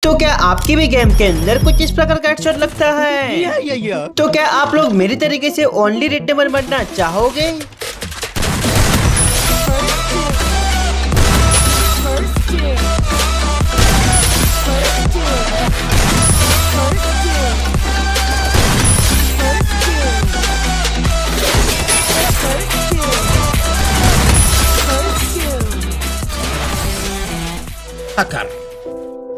तो क्या आपकी भी गेम के अंदर कुछ इस प्रकार का हेडशॉट लगता है? तो क्या आप लोग मेरी तरीके से ओनली रेडेमर बनना चाहोगे?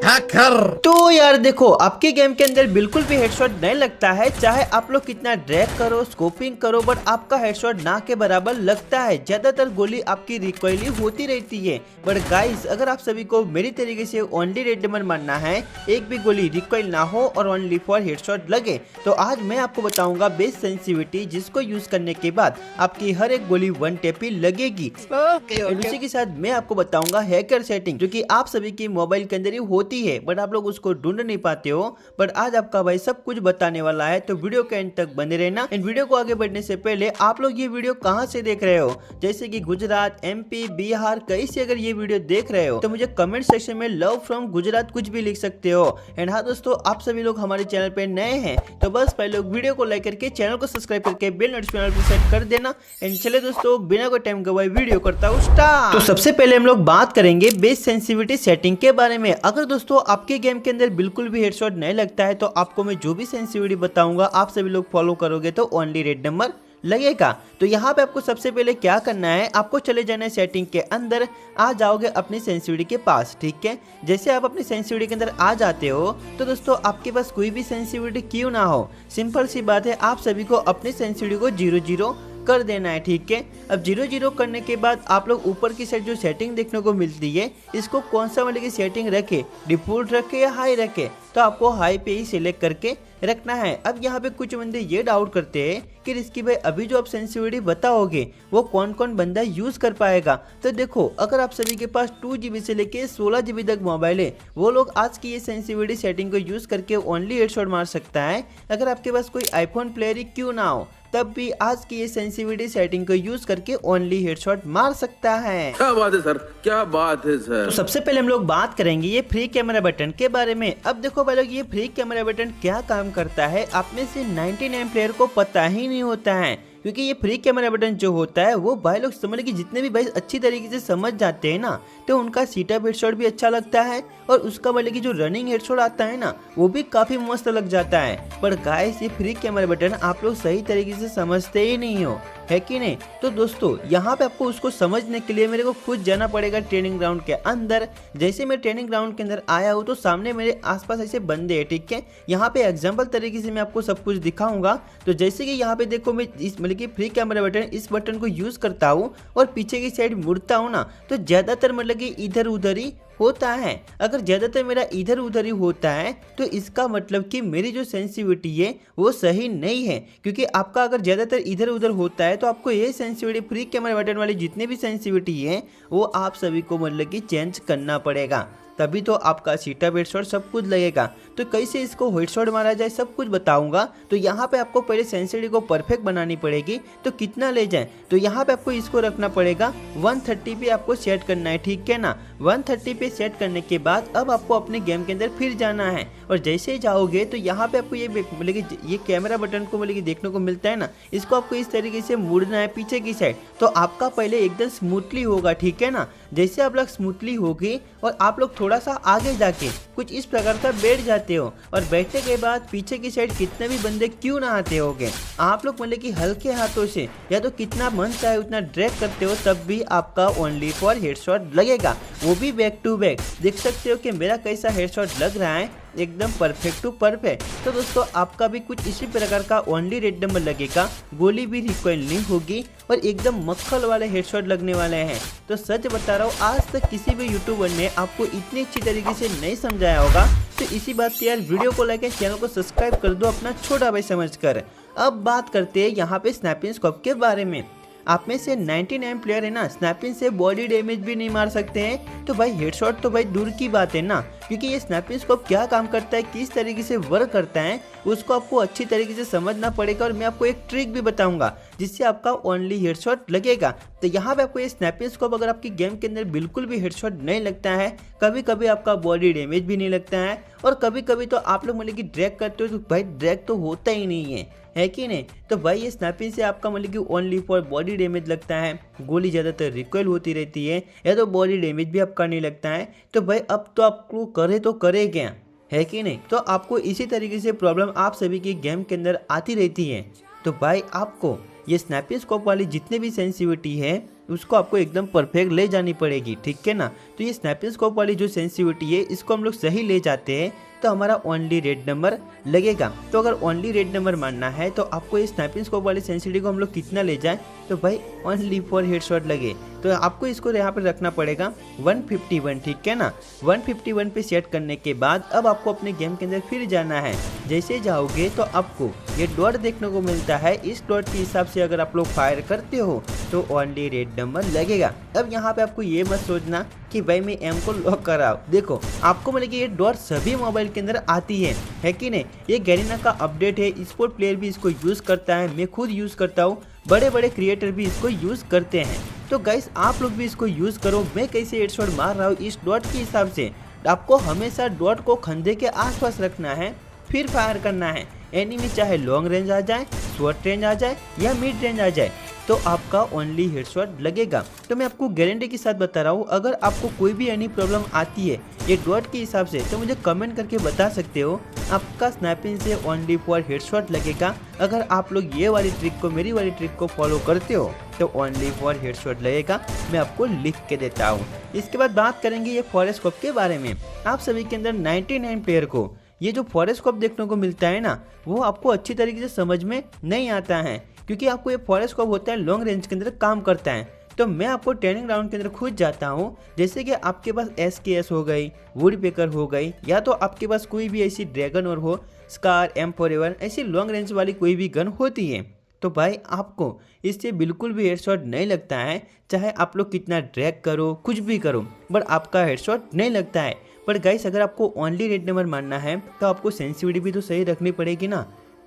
हैकर तो यार देखो, आपके गेम के अंदर बिल्कुल भी हेडशॉट नहीं लगता है, चाहे आप लोग कितना ड्रैग करो, स्कोपिंग करो, बट आपका हेडशॉट ना के बराबर लगता है। ज्यादातर गोली आपकी रिकॉइली होती रहती है। बट गाइस, अगर आप सभी को मेरी तरीके से ओनली रेडेमर मानना है, एक भी गोली रिकॉइल ना हो और ओनली फॉर हेडशॉट लगे, तो आज मैं आपको बताऊंगा बेस्ट सेंसिटिविटी, जिसको यूज करने के बाद आपकी हर एक गोली वन टैप ही लगेगी। उसी के साथ मैं आपको बताऊंगा हैकर सेटिंग, जो कि आप सभी की मोबाइल के अंदर ही होती है, बट आप लोग उसको ढूंढ नहीं पाते हो। बट आज आपका भाई सब कुछ बताने वाला है, तो वीडियो के एंड तक बने रहना। इन वीडियो को आगे बढ़ने से पहले आप लोग ये वीडियो कहां से देख रहे हो, जैसे कि गुजरात, एमपी, बिहार, कहीं से अगर ये वीडियो देख रहे हो तो मुझे कमेंट सेक्शन में लव फ्रॉम गुजरात कुछ भी लिख सकते हो। एंड हाँ दोस्तों, आप सभी लोग हमारे चैनल पे नए हैं तो बस पहले लोग वीडियो को लाइक करके चैनल को सब्सक्राइब करके बेल नोटिफिकेशन पर सेट कर देना। एंड चले दोस्तों, बिना कोई टाइम गवाए वीडियो करता हूँ स्टार्ट। तो सबसे पहले हम लोग बात करेंगे बेस्ट सेंसिटिविटी सेटिंग के बारे में। अगर दोस्तों आपके गेम के अंदर बिल्कुल भी हेडशॉट नहीं लगता है, तो आपको मैं जो भी सेंसिटिविटी बताऊंगा आप सभी लोग फॉलो करोगे तो ओनली रेडेमर लगेगा। तो यहाँ पे आपको सबसे पहले क्या करना है, आपको चले जाना है सेटिंग के अंदर, आ जाओगे अपनी सेंसिटिविटी के पास। ठीक है, जैसे आप अपनी सेंसिटिविटी के अंदर आ जाते हो तो दोस्तों आपके पास कोई भी सेंसिटिविटी क्यों ना हो, सिंपल सी बात है, आप सभी को अपनी सेंसिटिविटी को 0 कर देना है। ठीक है, अब 0 करने के बाद आप लोग ऊपर की साइड जो सेटिंग देखने को मिलती है, इसको कौन सा वाले की सेटिंग रखे, डिफॉल्ट रखे या हाई रखे, तो आपको हाई पे ही सिलेक्ट करके रखना है। अब यहाँ पे कुछ बंदे ये डाउट करते हैं कि रिस्की भाई अभी जो आप सेंसिटिविटी बताओगे वो कौन कौन बंदा यूज कर पाएगा। तो देखो, अगर आप सभी के पास 2 GB से लेके 16 GB तक मोबाइल है, वो लोग आज की ये सेंसिटिविटी सेटिंग को यूज करके ओनली हेडशॉट मार सकता है। अगर आपके पास कोई आईफोन प्लेयर ही क्यों ना हो, तब भी आज की ये सेंसिटिविटी सेटिंग को यूज करके ओनली हेडशॉट मार सकता है। क्या बात है सर, क्या बात है सर। तो सबसे पहले हम लोग बात करेंगे ये फ्री कैमरा बटन के बारे में। अब देखो भाई लोग, ये फ्री कैमरा बटन क्या काम करता है, आप में से 99 प्लेयर को पता ही नहीं होता है। क्योंकि ये फ्री कैमरा बटन जो होता है वो भाई लोग समझ कि जितने भी भाई अच्छी तरीके से समझ जाते हैं ना, तो उनका सीटअप हेडशॉट भी अच्छा लगता है और उसका मतलब कि जो रनिंग हेडशॉट आता है ना, वो भी काफी मस्त लग जाता है। पर गाइस, ये फ्री कैमरा बटन आप लोग सही तरीके से समझते ही नहीं हो, है कि नहीं? तो दोस्तों यहाँ पे आपको उसको समझने के लिए मेरे को खुद जाना पड़ेगा ट्रेनिंग ग्राउंड के अंदर। जैसे मैं ट्रेनिंग ग्राउंड के अंदर आया हूँ तो सामने मेरे आसपास ऐसे बंदे हैं। ठीक है, यहाँ पे एग्जांपल तरीके से मैं आपको सब कुछ दिखाऊंगा। तो जैसे कि यहाँ पे देखो, मैं इस मतलब कि फ्री कैमरा बटन, इस बटन को यूज करता हूँ और पीछे की साइड मुड़ता हूँ ना, तो ज्यादातर मतलब कि इधर उधर ही होता है। अगर ज्यादातर मेरा इधर उधर ही होता है तो इसका मतलब कि मेरी जो सेंसिटिविटी है वो सही नहीं है। क्योंकि आपका अगर ज्यादातर इधर उधर होता है तो आपको ये सेंसिटिविटी, फ्री कैमरा बटन वाली जितने भी सेंसिटिविटी है, वो आप सभी को मतलब कि चेंज करना पड़ेगा, तभी तो आपका सीटअप हेडशॉट सब कुछ लगेगा। तो कैसे इसको हेडशॉट मारा जाए सब कुछ बताऊंगा। तो यहाँ पे आपको पहले सेंसिटिविटी को परफेक्ट बनानी पड़ेगी। तो कितना ले जाए, तो यहाँ पे आपको इसको रखना पड़ेगा 130 पे आपको सेट करना है। ठीक है ना, 130 पे सेट करने के बाद अब आपको अपने गेम के अंदर फिर जाना है। और जैसे ही जाओगे तो यहाँ पे आपको ये मतलब कि ये कैमरा बटन को मतलब कि देखने को मिलता है ना, इसको आपको इस तरीके से मुड़ना है पीछे की साइड, तो आपका पहले एकदम स्मूथली होगा। ठीक है ना, जैसे आप लोग स्मूथली होगी और आप लोग थोड़ा सा आगे जाके कुछ इस प्रकार का बैठ जाते हो, और बैठने के बाद पीछे की साइड कितने भी बंदे क्यों ना आते होगे, आप लोग मतलब कि हल्के हाथों से या तो कितना मन चाहे उतना ड्रैग करते हो, तब भी आपका ओनली फॉर हेडशॉट लगेगा, वो भी बैक टू बैक। देख सकते हो कि मेरा कैसा हेडशॉट लग रहा है, एकदम परफेक्ट टू परफेक्ट। तो दोस्तों आपका भी कुछ इसी प्रकार का ओनली रेडेमर लगेगा, गोली भी रिकॉइल नहीं होगी और एकदम मक्खल वाले हेडशॉट लगने वाले हैं। तो सच बता रहा हूँ, आज तक किसी भी यूट्यूबर ने आपको इतनी अच्छी तरीके से नहीं समझाया होगा। तो इसी बात से यार वीडियो को लाइक, चैनल को सब्सक्राइब कर दो अपना छोटा भाई समझकर। अब बात करते हैं यहाँ पे स्नैपिंग स्कोप के बारे में। आप में से 99 प्लेयर है ना, स्नैपिंग से बॉडी डैमेज भी नहीं मार सकते हैं, तो भाई हेडशॉट तो भाई दूर की बात है ना। क्योंकि ये स्नैपिंग स्कोप क्या काम करता है, किस तरीके से वर्क करता है, उसको आपको अच्छी तरीके से समझना पड़ेगा। और मैं आपको एक ट्रिक भी बताऊंगा जिससे आपका ओनली हेडशॉट लगेगा। तो यहाँ पे आपको ये स्नैपिंग स्कोप अगर आपकी गेम के अंदर बिल्कुल भी हेडशॉट नहीं लगता है, कभी कभी आपका बॉडी डैमेज भी नहीं लगता है, और कभी कभी तो आप लोग मतलब कि ड्रैग करते हो तो भाई ड्रैग तो होता ही नहीं है कि नहीं। तो भाई ये स्नैपिंग से आपका मतलब कि ओनली फॉर बॉडी डैमेज लगता है, गोली ज़्यादातर रिकॉइल होती रहती है, या तो बॉडी डैमेज भी आपका नहीं लगता है। तो भाई अब तो आपको करे तो करे क्या, है कि नहीं। तो आपको इसी तरीके से प्रॉब्लम आप सभी की गेम के अंदर आती रहती है। तो भाई आपको ये स्नैपिंग स्कोप वाली जितने भी सेंसिटिविटी है उसको आपको एकदम परफेक्ट ले जानी पड़ेगी, ठीक है ना। तो ये स्नैपिंग स्कोप वाली जो सेंसिटिविटी है इसको हम लोग सही ले जाते हैं तो हमारा ओनली रेड नंबर लगेगा। तो अगर ओनली रेड नंबर मानना है तो आपको ये स्नैपिंग स्कोप वाली सेंसिटिविटी को हम लोग कितना ले जाएं, तो भाई ओनली फॉर हेडशॉट लगे। तो आपको इसको यहाँ पर रखना पड़ेगा 151, ठीक है ना। 151 पे सेट करने के बाद अब आपको अपने गेम के अंदर फिर जाना है। जैसे जाओगे तो आपको ये डॉट देखने को मिलता है, इस डॉट के हिसाब से अगर आप लोग फायर करते हो तो ओनली रेड नंबर लगेगा। अब यहाँ पे आपको ये मत सोचना कि भाई मैं एम को लॉक कराऊं। देखो आपको मतलब कि ये डॉट सभी मोबाइल के अंदर आती है कि नहीं। ये गैरीना का अपडेट है, स्पोर्ट प्लेयर भी इसको यूज़ करता है, मैं खुद यूज़ करता हूँ, बड़े बड़े क्रिएटर भी इसको यूज़ करते हैं। तो गाइस आप लोग भी इसको यूज़ करो। मैं कैसे हेडशॉट मार रहा हूँ इस डॉट के हिसाब से, आपको हमेशा डॉट को खंधे के आसपास रखना है, फिर फायर करना है। एनिमी चाहे लॉन्ग रेंज आ जाए, शॉर्ट रेंज आ जाए या मिड रेंज आ जाए, तो आपका ओनली हेडशॉट लगेगा। तो मैं आपको गारंटी के साथ बता रहा हूँ, अगर आपको कोई भी एनी प्रॉब्लम आती है ये डॉट के हिसाब से तो मुझे कमेंट करके बता सकते हो। आपका स्नैपिंग से ओनली फॉर हेडशॉट लगेगा। अगर आप लोग ये वाली ट्रिक को, मेरी वाली ट्रिक को फॉलो करते हो तो ओनली फॉर हेडशॉट लगेगा। मैं आपको लिख के देता हूँ। इसके बाद बात करेंगे ये फॉरेस्ट स्कोप के बारे में। आप सभी के अंदर 99 प्लेयर को ये जो फॉरेस्ट स्कोप देखने को मिलता है ना, वो आपको अच्छी तरीके से समझ में नहीं आता है, क्योंकि आपको ये फॉरेस्ट स्कोप होता है लॉन्ग रेंज के अंदर काम करता है। तो मैं आपको ट्रेनिंग ग्राउंड के अंदर खुद जाता हूँ। जैसे कि आपके पास SKS हो गई, वुड पेकर हो गई, या तो आपके पास कोई भी ऐसी ड्रैगन और हो, स्कार, M4A1 ऐसी लॉन्ग रेंज वाली कोई भी गन होती है, तो भाई आपको इससे बिल्कुल भी हेडशॉट नहीं लगता है। चाहे आप लोग कितना ड्रैग करो, कुछ भी करो, बट आपका हेडशॉट नहीं लगता है। पर गाइस अगर आपको ओनली रेड नंबर मानना है तो आपको सेंसिटिविटी भी तो सही रखनी पड़ेगी ना,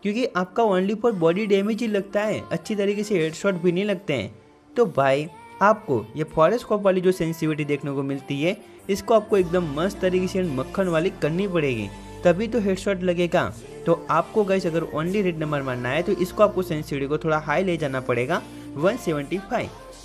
क्योंकि आपका ओनली फॉर बॉडी डैमेज ही लगता है, अच्छी तरीके से हेडशॉट भी नहीं लगते हैं। तो भाई आपको ये फॉरेस्ट स्कोप वाली जो सेंसिटिविटी देखने को मिलती है, इसको आपको एकदम मस्त तरीके से मक्खन वाली करनी पड़ेगी, तभी तो हेडशॉट लगेगा। तो आपको गाइस अगर ओनली रेड नंबर मानना है तो इसको आपको सेंसिटिविटी को थोड़ा हाई ले जाना पड़ेगा,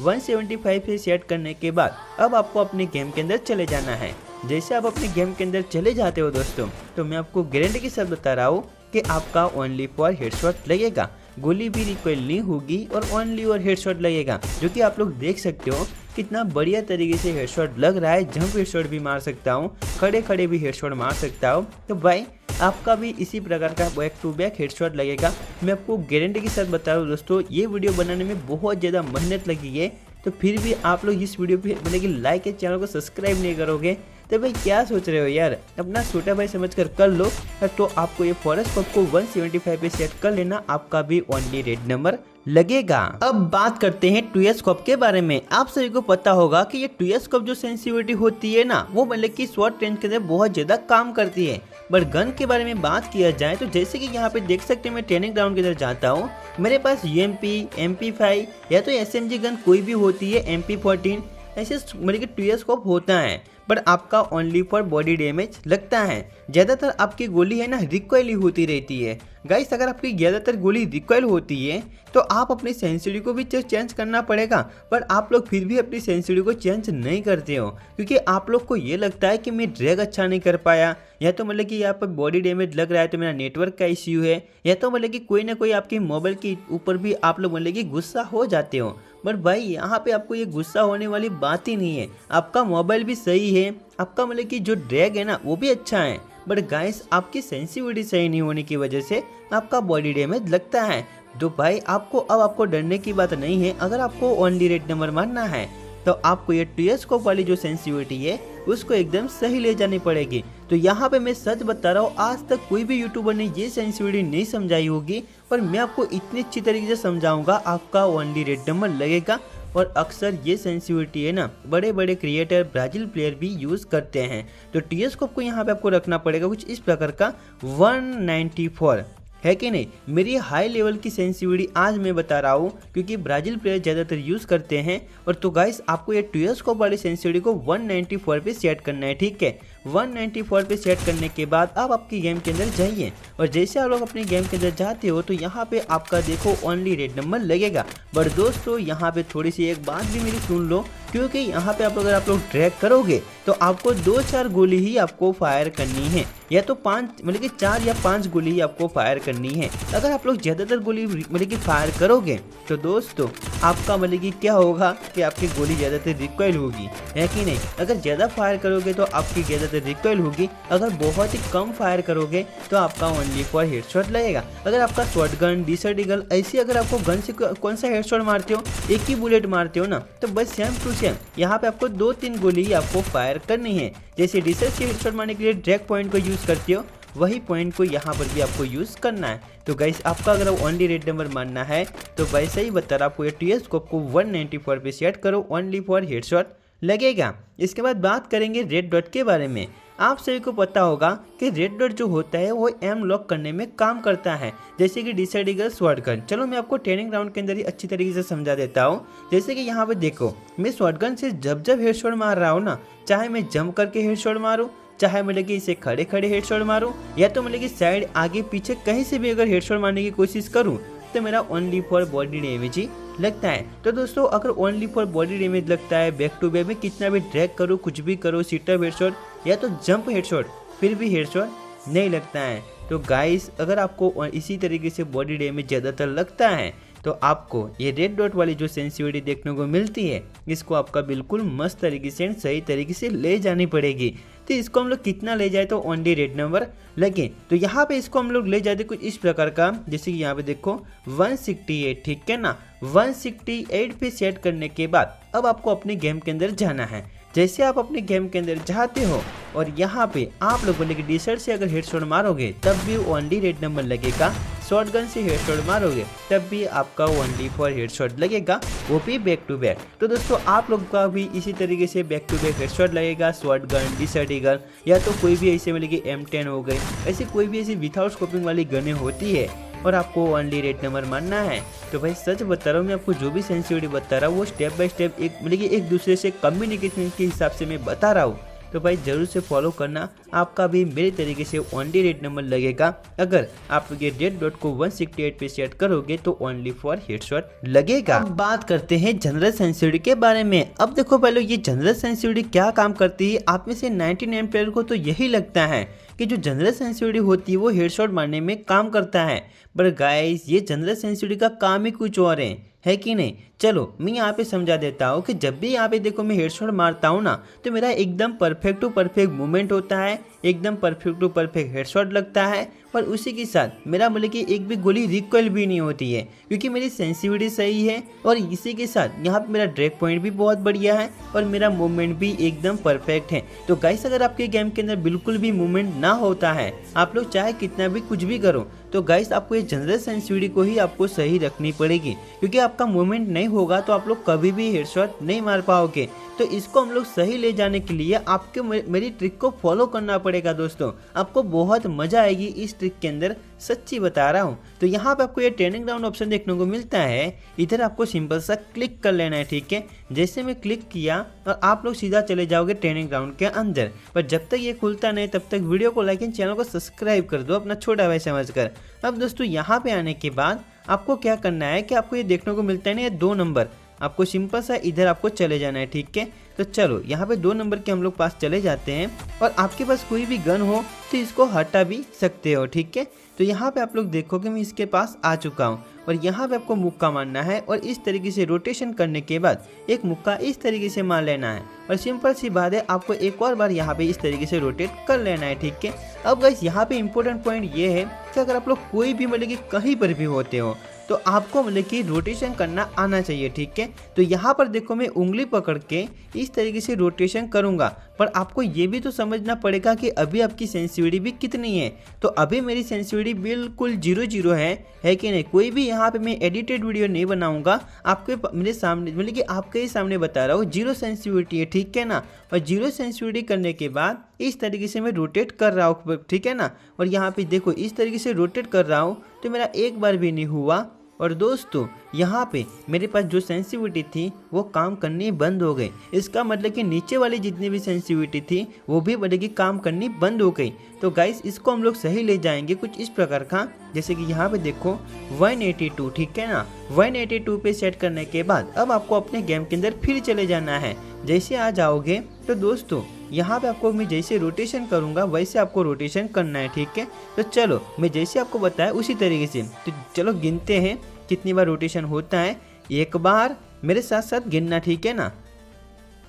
175 पे सेट करने के बाद अब आपको अपने गेम के अंदर चले जाना है। जैसे आप अपने गेम के अंदर चले जाते हो दोस्तों, तो मैं आपको गारंटी के साथ बता रहा हूँ कि आपका ओनली फॉर हेडशॉट लगेगा, गोली भी रिकॉइल नहीं होगी और ओनली और हेडशॉट लगेगा, जो कि आप लोग देख सकते हो कितना बढ़िया तरीके से हेडशॉट लग रहा है। जंप हेडशॉट भी मार सकता हूँ, खड़े खड़े भी हेडशॉट मार सकता हूँ। तो भाई आपका भी इसी प्रकार का बैक टू बैक हेडशॉट लगेगा। मैं आपको गारंटी के साथ बता रहा हूँ दोस्तों, ये वीडियो बनाने में बहुत ज़्यादा मेहनत लगी है, तो फिर भी आप लोग इस वीडियो पे मतलब कि लाइक या चैनल को सब्सक्राइब नहीं करोगे तो भाई क्या सोच रहे हो यार, अपना छोटा भाई समझकर कर लो। तो आपको ये फॉरेस्ट स्कोप को 175 पे सेट कर लेना, आपका भी ओनली रेड नंबर लगेगा। अब बात करते हैं टू स्कोप के बारे में। आप सभी को पता होगा कि ये टू स्कोप जो सेंसिटिविटी होती है ना, वो मतलब कि शॉर्ट रेंज के अंदर बहुत ज्यादा काम करती है। बट गन के बारे में बात किया जाए तो जैसे कि यहाँ पे देख सकते हैं, मैं ट्रेनिंग ग्राउंड के अंदर जाता हूँ, मेरे पास UMP, MP5 या तो SMG गन कोई भी होती है, MP14 ऐसे मतलब कि टू स्कोप होता है। बट आपका ओनली फॉर बॉडी डैमेज लगता है। ज़्यादातर आपकी गोली है ना रिकॉइल ही होती रहती है। गाइस अगर आपकी ज़्यादातर गोली रिकॉइल होती है तो आप अपनी सेंसिटिविटी को भी चेंज करना पड़ेगा, पर आप लोग फिर भी अपनी सेंसिटिविटी को चेंज नहीं करते हो, क्योंकि आप लोग को ये लगता है कि मैं ड्रैग अच्छा नहीं कर पाया, या तो मतलब कि यहाँ पर बॉडी डैमेज लग रहा है तो मेरा नेटवर्क का इश्यू है, या तो मतलब कि कोई ना कोई आपके मोबाइल के ऊपर भी आप लोग मतलब कि गुस्सा हो जाते हो। बट भाई यहाँ पे आपको ये गुस्सा होने वाली बात ही नहीं है, आपका मोबाइल भी सही है, आपका मतलब कि जो ड्रैग है ना वो भी अच्छा है, बट गाइस आपकी सेंसिटिविटी सही नहीं होने की वजह से आपका बॉडी डैमेज लगता है। तो भाई आपको डरने की बात नहीं है। अगर आपको ओनली रेड नंबर मानना है तो आपको ये टू स्कोप वाली जो सेंसिटिविटी है उसको एकदम सही ले जानी पड़ेगी। तो यहाँ पे मैं सच बता रहा हूँ, आज तक कोई भी यूट्यूबर ने ये सेंसिटिविटी नहीं समझाई होगी, पर मैं आपको इतनी अच्छी तरीके से समझाऊंगा, आपका ओनली रेड नंबर लगेगा और अक्सर ये सेंसिटिविटी है ना बड़े बड़े क्रिएटर ब्राजील प्लेयर भी यूज़ करते हैं। तो टीएस को आपको यहाँ पे आपको रखना पड़ेगा कुछ इस प्रकार का 194 है कि नहीं। मेरी हाई लेवल की सेंसिटिविटी आज मैं बता रहा हूँ क्योंकि ब्राज़ील प्लेयर ज़्यादातर यूज़ करते हैं। और तो गाइस आपको ये टीएसकोप वाली सेंसिटिविटी को 194 पे सेट करना है, ठीक है। 194 पे सेट करने के बाद आप आपकी गेम के अंदर जाइए और जैसे आप लोग अपनी गेम के अंदर जाते हो तो यहाँ पे आपका देखो ओनली रेड नंबर लगेगा। बट दोस्तों यहाँ पे थोड़ी सी एक बात भी मेरी सुन लो, क्योंकि यहाँ पे अगर आप लोग ड्रैग करोगे तो आपको 2-4 गोली ही आपको फायर करनी है, या तो 5 मतलब कि 4 या 5 गोली ही आपको फायर करनी है। अगर आप लोग ज़्यादातर गोली मतलब कि फायर करोगे तो दोस्तों आपका मतलब कि क्या होगा कि आपकी गोली ज़्यादातर रिकॉइल होगी, है कि नहीं। अगर ज़्यादा फायर करोगे तो आपकी ज़्यादातर रिकॉइल होगी, अगर बहुत ही कम फायर करोगे तो आपका ओनली फॉर हेडशॉट लगेगा। अगर आपका शॉटगन डिसर्ट ईगल ऐसी अगर आपको गन से कौन सा हेडशॉट मारते हो, एक ही बुलेट मारते हो ना, तो बस सेम टू सेम यहाँ पे आपको 2-3 गोली ही आपको फायर करनी है। जैसे डिसर्ट से हेडशॉट मारने के लिए ड्रैग पॉइंट को यूज़ करते हो, वही पॉइंट को यहाँ पर भी आपको यूज़ करना है। तो गाइस आपका अगर ओनली रेड नंबर मानना है तो वैसे ही बता रहा आपको ये टीएसकोप को 194 पे सेट करो, ओनली फॉर हेडशॉट लगेगा। इसके बाद बात करेंगे रेड डॉट के बारे में। आप सभी को पता होगा कि रेड डॉट जो होता है वो एम लॉक करने में काम करता है, जैसे कि डिसर्ट ईगल शॉटगन। चलो मैं आपको ट्रेनिंग राउंड के अंदर ही अच्छी तरीके से समझा देता हूँ। जैसे कि यहाँ पे देखो मैं शॉटगन से जब हेडशॉट मार रहा हूँ ना, चाहे मैं जंप करके हेडशॉट मारूँ, चाहे मतलब कि इसे खड़े खड़े हेडशॉट मारूं, या तो मतलब कि साइड आगे पीछे कहीं से भी अगर हेडशॉट मारने की कोशिश करूं तो मेरा ओनली फॉर बॉडी डैमेज ही लगता है। तो दोस्तों अगर ओनली फॉर बॉडी डैमेज लगता है, बैक टू बैक में कितना भी ड्रैग करो, कुछ भी करो, सिटअप हेडशॉट या तो जंप हेडशॉट, फिर भी हेडशॉट नहीं लगता है। तो गाइस अगर आपको इसी तरीके से बॉडी डैमेज ज़्यादातर लगता है तो आपको ये रेड डॉट वाली जो सेंसिटिविटी देखने को मिलती है, इसको आपका बिल्कुल मस्त तरीके से सही तरीके से ले जानी पड़ेगी। तो इसको हम लोग कितना ले जाए तो ओनली रेड नंबर लगे, तो यहाँ पे इसको हम लोग ले जाते कुछ इस प्रकार का, जैसे कि यहाँ पे देखो 168, ठीक है ना। 168 पे सेट करने के बाद अब आपको अपने गेम के अंदर जाना है। जैसे आप अपने गेम के अंदर जाते हो और यहाँ पे आप लोग बोले कि डिसर्ट से अगर हेडशॉट मारोगे तब भी ओनली रेड नंबर लगेगा, शॉटगन से हेडशॉट मारोगे तब भी आपका ओनली फॉर हेडशॉट लगेगा, वो भी बैक टू बैक। तो दोस्तों आप लोग का भी इसी तरीके से बैक टू बैक हेडशॉट लगेगा, शॉटगन डिसर्ट ईगल या तो कोई भी ऐसे मतलब कि M10 हो गई, ऐसे कोई भी ऐसी विदाउट स्कोपिंग वाली गनें होती है और आपको ओनली रेड नंबर मानना है। तो भाई सच बता रहा हूँ मैं आपको, जो भी सेंसिटिविटी बता रहा हूँ वो स्टेप बाय स्टेप एक मतलब कि एक दूसरे से कम्युनिकेशन के हिसाब से मैं बता रहा हूँ। तो भाई जरूर से फॉलो करना, आपका भी मेरे तरीके से ओनली रेड नंबर लगेगा। अगर आप ये रेड डॉट को 168 पे सेट करोगे तो ओनली फॉर हेडशॉट लगेगा। अब बात करते हैं जनरल सेंसिटिविटी के बारे में। अब देखो पहले ये जनरल सेंसिटिविटी क्या काम करती है, आप में से 99 प्लेयर को तो यही लगता है कि जो जनरल सेंसिटिविटी होती है वो हेडशॉट मारने में काम करता है, पर गाइस ये जनरल सेंसिटिविटी का काम ही कुछ और है कि नहीं। चलो मैं यहाँ पे समझा देता हूँ कि जब भी यहाँ पे देखो मैं हेडशॉट मारता हूँ ना तो मेरा एकदम परफेक्ट टू परफेक्ट मूवमेंट होता है, एकदम परफेक्ट टू परफेक्ट हेडशॉट लगता है, और उसी के साथ मेरा मतलब कि एक भी गोली रिकॉइल भी नहीं होती है क्योंकि मेरी सेंसिटिविटी सही है, और इसी के साथ यहाँ पे मेरा ड्रैग पॉइंट भी बहुत बढ़िया है और मेरा मूवमेंट भी एकदम परफेक्ट है। तो गाइस अगर आपके गेम के अंदर बिल्कुल भी मूवमेंट ना होता है, आप लोग चाहे कितना भी कुछ भी करो, तो गाइस आपको ये जनरल सेंसिटिविटी को ही आपको सही रखनी पड़ेगी, क्योंकि आपका मूवमेंट नहीं होगा तो आप लोग कभी भी हेडशॉट नहीं मार पाओगे। तो इसको हम लोग सही ले जाने के लिए आपको मेरी ट्रिक को फॉलो करना पड़ेगा दोस्तों, आपको बहुत मजा आएगी इस ट्रिक के अंदर, सच्ची बता रहा हूँ। तो यहाँ पे आपको ये ट्रेनिंग राउंड ऑप्शन देखने को मिलता है, इधर आपको सिंपल सा क्लिक कर लेना है, ठीक है। जैसे मैं क्लिक किया और आप लोग सीधा चले जाओगे ट्रेनिंग राउंड के अंदर, पर जब तक ये खुलता नहीं तब तक वीडियो को लाइक एंड चैनल को सब्सक्राइब कर दो अपना छोटा भाई समझकर। अब दोस्तों यहाँ पे आने के बाद आपको क्या करना है कि आपको ये देखने को मिलता है ना, ये 2 नंबर, आपको सिंपल सा इधर आपको चले जाना है, ठीक है। तो चलो यहाँ पे 2 नंबर के हम लोग पास चले जाते हैं, और आपके पास कोई भी गन हो तो इसको हटा भी सकते हो, ठीक है। तो यहाँ पे आप लोग देखो कि मैं इसके पास आ चुका हूँ, और यहाँ पे आपको मुक्का मारना है, और इस तरीके से रोटेशन करने के बाद एक मुक्का इस तरीके से मार लेना है, और सिंपल सी बात है आपको एक और बार यहाँ पे इस तरीके से रोटेट कर लेना है, ठीक है। अब गाइस यहाँ पे इम्पोर्टेंट पॉइंट ये है कि अगर आप लोग कोई भी मतलब कि कहीं पर भी होते हो, तो आपको मतलब कि रोटेशन करना आना चाहिए, ठीक है। तो यहाँ पर देखो मैं उंगली पकड़ के इस तरीके से रोटेशन करूँगा, पर आपको ये भी तो समझना पड़ेगा कि अभी आपकी सेंसिटिविटी भी कितनी है। तो अभी मेरी सेंसिटिविटी बिल्कुल 0 है कि नहीं। कोई भी यहाँ पे मैं एडिटेड वीडियो नहीं बनाऊंगा, आपके मेरे सामने मतलब कि आपके ही सामने बता रहा हूँ 0 सेंसिटिविटी है, ठीक है ना। और 0 सेंसिटिविटी करने के बाद इस तरीके से मैं रोटेट कर रहा हूँ, ठीक है ना। और यहाँ पे देखो इस तरीके से रोटेट कर रहा हूँ तो मेरा एक बार भी नहीं हुआ। और दोस्तों यहाँ पे मेरे पास जो सेंसिटिविटी थी वो काम करनी बंद हो गई। इसका मतलब कि नीचे वाली जितनी भी सेंसिटिविटी थी वो भी मतलब कि काम करनी बंद हो गई। तो गाइस इसको हम लोग सही ले जाएंगे कुछ इस प्रकार का, जैसे कि यहाँ पे देखो 182, ठीक है ना। 182 पे सेट करने के बाद अब आपको अपने गेम के अंदर फिर चले जाना है। जैसे आ जाओगे तो दोस्तों यहाँ पे आपको मैं जैसे रोटेशन करूँगा वैसे आपको रोटेशन करना है, ठीक है। तो चलो मैं जैसे आपको बताया उसी तरीके से, तो चलो गिनते हैं कितनी बार रोटेशन होता है। एक बार मेरे साथ साथ गिनना, ठीक है ना।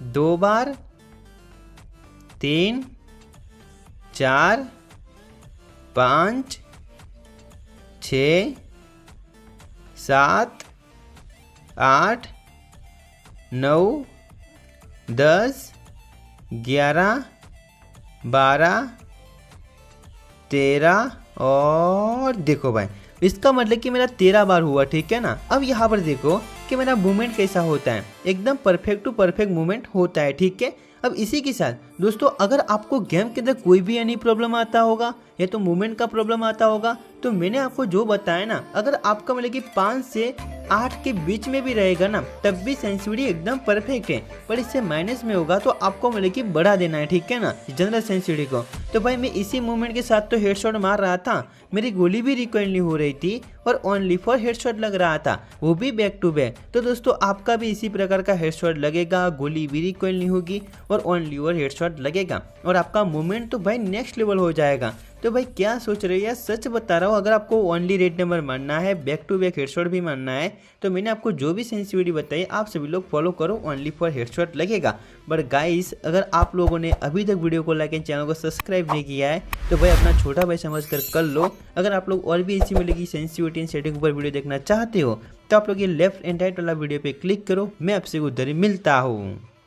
2 बार, 3, 4, 5, 6, 7, 8, 9, 10, 11, 12, 13 और देखो भाई इसका मतलब कि मेरा 13 बार हुआ, ठीक है ना। अब यहाँ पर देखो कि मेरा मूवमेंट कैसा होता है, एकदम परफेक्ट टू परफेक्ट मूवमेंट होता है, ठीक है। अब इसी के साथ दोस्तों अगर आपको गेम के अंदर कोई भी एनी प्रॉब्लम आता होगा या तो मूवमेंट का प्रॉब्लम आता होगा, तो मैंने आपको जो बताया ना, अगर आपका मतलब कि 5 से 8 के बीच में भी रहेगा ना तब भी सेंसिटिविटी एकदम परफेक्ट है। पर इससे माइनस में होगा तो आपको मतलब कि बढ़ा देना है, ठीक है ना, जनरल सेंसिटिविटी को। तो भाई मैं इसी मूवमेंट के साथ तो हेडशॉट मार रहा था, मेरी गोली भी रिकॉइल नहीं हो रही थी और ओनली फॉर हेडशॉट लग रहा था, वो भी बैक टू बैक। तो दोस्तों आपका भी इसी प्रकार का हेडशॉट लगेगा, गोली भी रिकॉइल नहीं होगी और ओनली और हेडशॉट लगेगा और आपका मूवमेंट तो भाई नेक्स्ट लेवल हो जाएगा। तो भाई क्या सोच रहे हो यार, सच बता रहा हूँ, अगर आपको ओनली रेड नंबर मारना है, बैक टू बैक हेडशॉट भी मारना है, तो मैंने आपको जो भी सेंसिटिविटी बताई आप सभी लोग फॉलो करो, ओनली फॉर हेडशॉट लगेगा। बट गाइस अगर आप लोगों ने अभी तक वीडियो को लाइक एंड चैनल को सब्सक्राइब नहीं किया है तो भाई अपना छोटा भाई समझ कर लो। अगर आप लोग और भी इसी मिलेगी सेंसिटिविटी एंड सेटिंग पर वीडियो देखना चाहते हो तो आप लोग ये लेफ्ट एंड राइट वाला वीडियो पे क्लिक करो। मैं आपसे उधर ही मिलता हूँ।